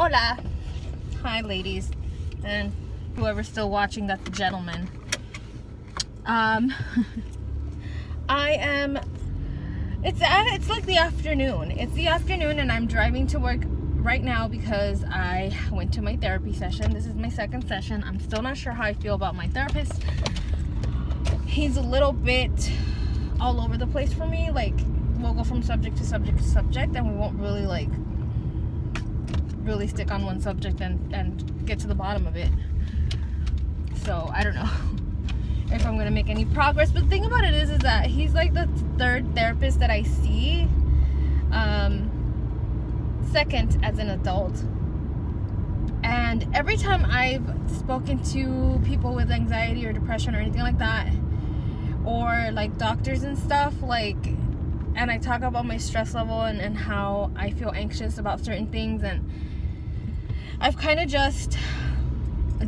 Hola. Hi, ladies. And whoever's still watching, that's a gentleman. It's like the afternoon. It's the afternoon and I'm driving to work right now because I went to my therapy session. This is my second session. I'm still not sure how I feel about my therapist. He's a little bit all over the place for me. Like, we'll go from subject to subject to subject and we won't really really stick on one subject and get to the bottom of it. So I don't know if I'm gonna make any progress, but the thing about it is that he's like the third therapist that I see, second as an adult. And every time I've spoken to people with anxiety or depression or anything like that, or like doctors and stuff, like, and I talk about my stress level and how I feel anxious about certain things, and I've kind of just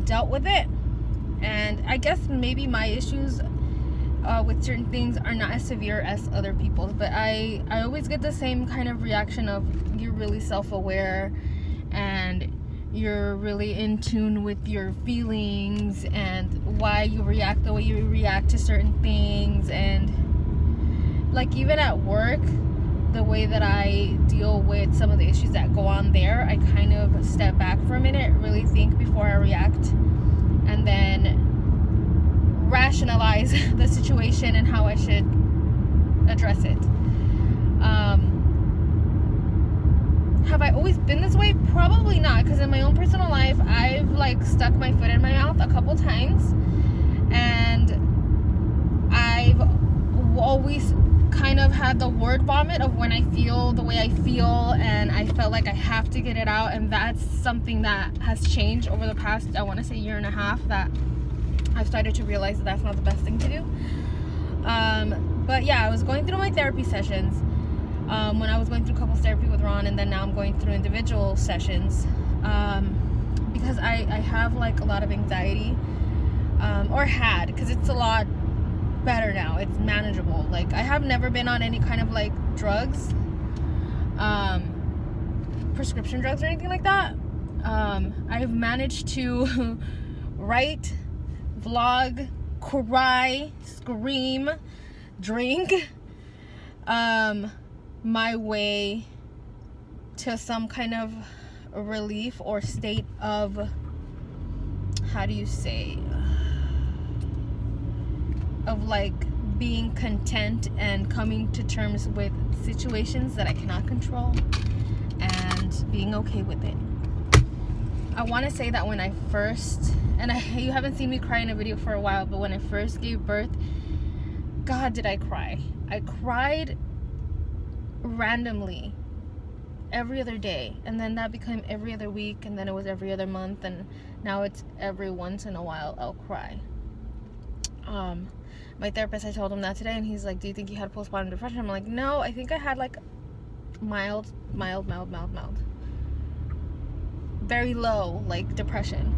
dealt with it. And I guess maybe my issues with certain things are not as severe as other people's, but I always get the same kind of reaction of, you're really self-aware and you're really in tune with your feelings and why you react the way you react to certain things. And like, even at work, the way that I deal with some of the issues that go on there, I kind of step back for a minute, really think before I react, and then rationalize the situation and how I should address it. Have I always been this way? Probably not, because in my own personal life, I've like stuck my foot in my mouth a couple times, and I've always kind of had the word vomit of when I feel the way I feel, and I felt like I have to get it out. And that's something that has changed over the past, I want to say, year and a half, that I've started to realize that that's not the best thing to do. But yeah, I was going through my therapy sessions when I was going through couples therapy with Ron, and then now I'm going through individual sessions because I have like a lot of anxiety, or had, because it's a lot better now. It's manageable. Like, I have never been on any kind of like drugs, prescription drugs or anything like that. I've managed to write, vlog, cry, scream, drink my way to some kind of relief or state of, how do you say, of like being content and coming to terms with situations that I cannot control and being okay with it. I want to say that when I first, and you haven't seen me cry in a video for a while, but when I first gave birth, God, did I cry. I cried randomly every other day, and then that became every other week, and then it was every other month, and now it's every once in a while I'll cry. My therapist, I told him that today, and he's like, do you think you had postpartum depression? I'm like, no, I think I had like mild, very low, like, depression.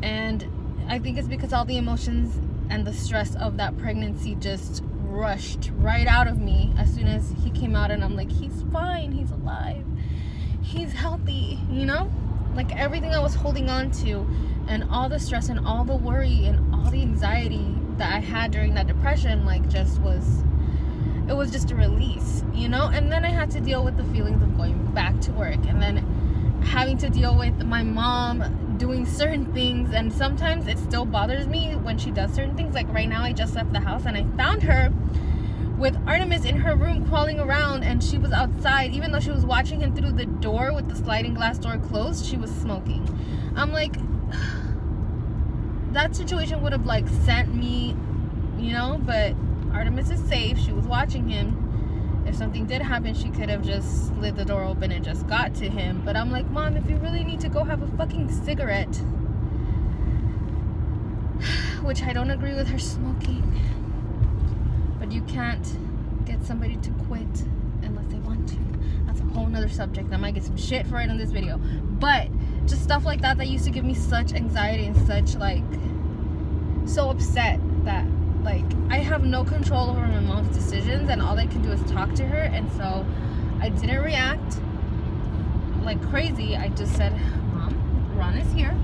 And I think it's because all the emotions and the stress of that pregnancy just rushed right out of me as soon as he came out, and I'm like, he's fine, he's alive, he's healthy, you know? Like, everything I was holding on to, and all the stress and all the worry and all the anxiety that I had during that depression, like, it was just a release, you know? And then I had to deal with the feelings of going back to work, and then having to deal with my mom doing certain things, and sometimes it still bothers me when she does certain things. Like, right now I just left the house and I found her with Artemis in her room crawling around, and she was outside. Even though she was watching him through the door with the sliding glass door closed, she was smoking. I'm like, that situation would have like sent me, you know, but Artemis is safe. She was watching him. If something did happen, she could have just slid the door open and just got to him. But I'm like, Mom, if you really need to go have a fucking cigarette, which I don't agree with her smoking, but you can't get somebody to quit unless they want to. That's a whole nother subject. I might get some shit for it in this video, but just stuff like that used to give me such anxiety and such, like, so upset that, like, I have no control over my mom's decisions, and all I can do is talk to her. And so I didn't react. like crazy, I just said, Mom, Ron is here.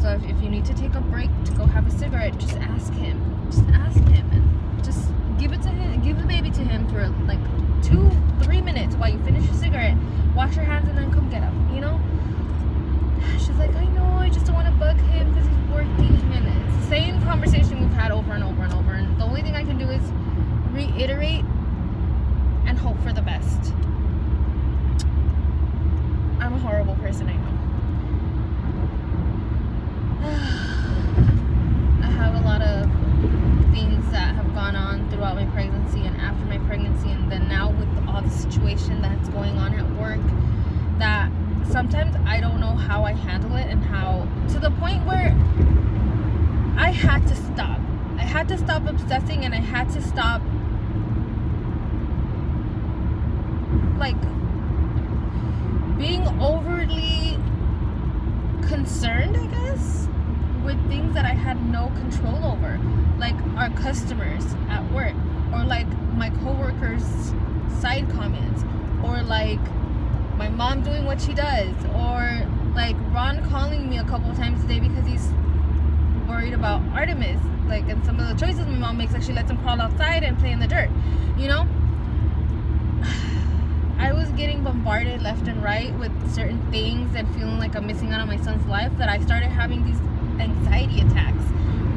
So if you need to take a break to go have a cigarette, just ask him. Just ask him and just give it to him. Give the baby to him for like 2-3 minutes while you finish your cigarette. Wash your hands and then come get him, you know? She's like, I know, I just don't want to bug him because he's working. And it's the same conversation we've had over and over and over. And the only thing I can do is reiterate and hope for the best. I'm a horrible person, I know. I have a lot of things that have gone on throughout my pregnancy and after my pregnancy, and then now with all the situation that's going on at work, that sometimes I don't know how I handle it, and how, to the point where I had to stop. I had to stop obsessing, and I had to stop like being overly concerned, I guess, with things that I had no control over, like our customers at work, or like my coworkers' side comments, or like my mom doing what she does, or like Ron calling me a couple of times a day because he's worried about Artemis, like, and some of the choices my mom makes, like she lets him crawl outside and play in the dirt, you know. I was getting bombarded left and right with certain things and feeling like I'm missing out on my son's life, that I started having these anxiety attacks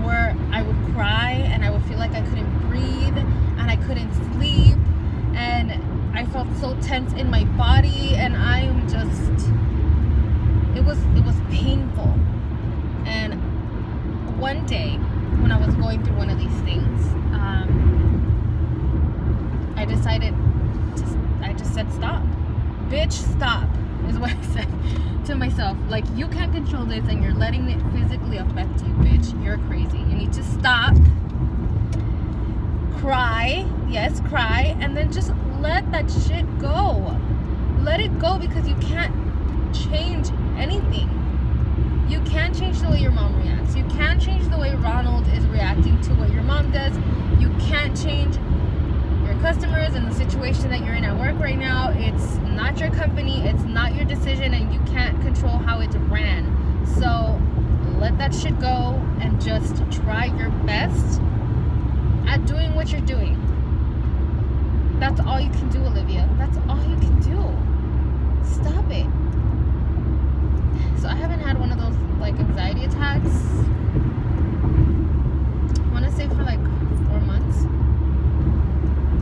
where I would cry and I would feel like I couldn't breathe and I couldn't sleep, and I felt so tense in my body, and I'm just, it was painful. And one day when I was going through one of these things, I decided I just said, stop, bitch, stop, is what I said to myself. Like, you can't control this and you're letting it physically affect you, bitch. You're crazy. You need to stop, cry, yes, cry, and then just let that shit go. Let it go, because you can't change anything. You can't change the way your mom reacts. You can't change the way Ronald is reacting to what your mom does. You can't change your customers and the situation that you're in at work right now. It's not your company, it's not your decision, and you can't control how it's ran. So let that shit go and just try your best at doing what you're doing. That's all you can do, Olivia. That's all you can do. Stop it. So I haven't had one of those like anxiety attacks, I want to say, for like 4 months.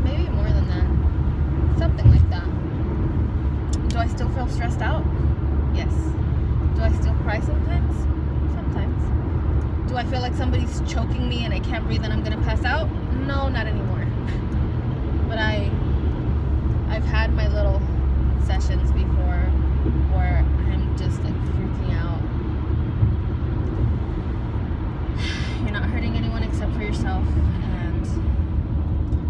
Maybe more than that. Something like that. Do I still feel stressed out? Yes. Do I still cry sometimes? Sometimes. Do I feel like somebody's choking me and I can't breathe and I'm gonna pass out? No, not anymore. But I've had my little sessions before where I'm just like freaking out. You're not hurting anyone except for yourself, and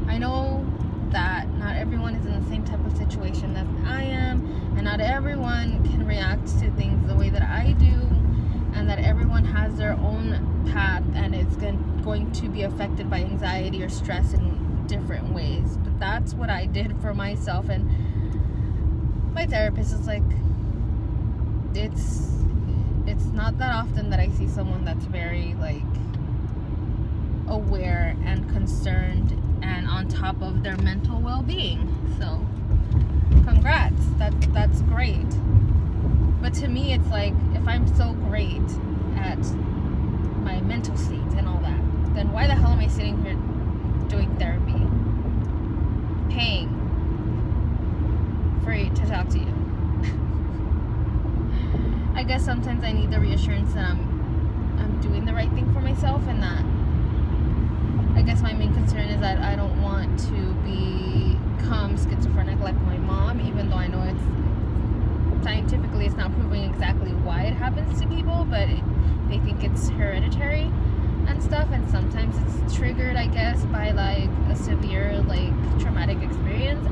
I know that not everyone is in the same type of situation that I am, and not everyone can react to things the way that I do, and that everyone has their own path, and it's going to be affected by anxiety or stress in different ways. But that's what I did for myself, and my therapist is like, it's not that often that I see someone that's very like aware and concerned and on top of their mental well-being. So congrats, that's great. But to me, it's like, if I'm so great at my mental state and all that, then why the hell am I sitting here doing therapy, paying for it to talk to you? I guess sometimes I need the reassurance that I'm doing the right thing for myself, and that I guess my main concern is that I don't want to become schizophrenic like my mom, even though I know it's scientifically it's not proving exactly why it happens to people, but they think it's hereditary and stuff, and sometimes it's triggered, I guess, by like a severe like traumatic experience.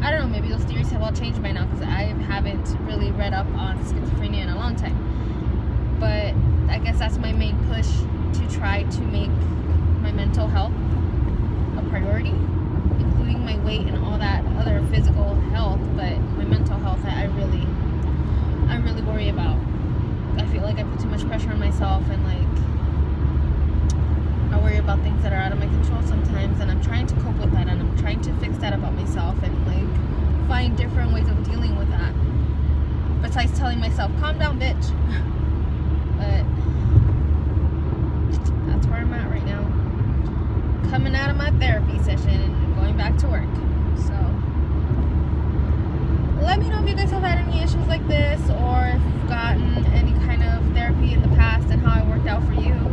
I don't know, maybe those theories have all changed by now, because I haven't really read up on schizophrenia in a long time. But I guess that's my main push, to try to make my mental health a priority, including my weight and all that other physical health. But my mental health, I really that about myself and like find different ways of dealing with that. Besides telling myself, calm down, bitch. But that's where I'm at right now. Coming out of my therapy session and going back to work. So let me know if you guys have had any issues like this, or if you've gotten any kind of therapy in the past and how it worked out for you.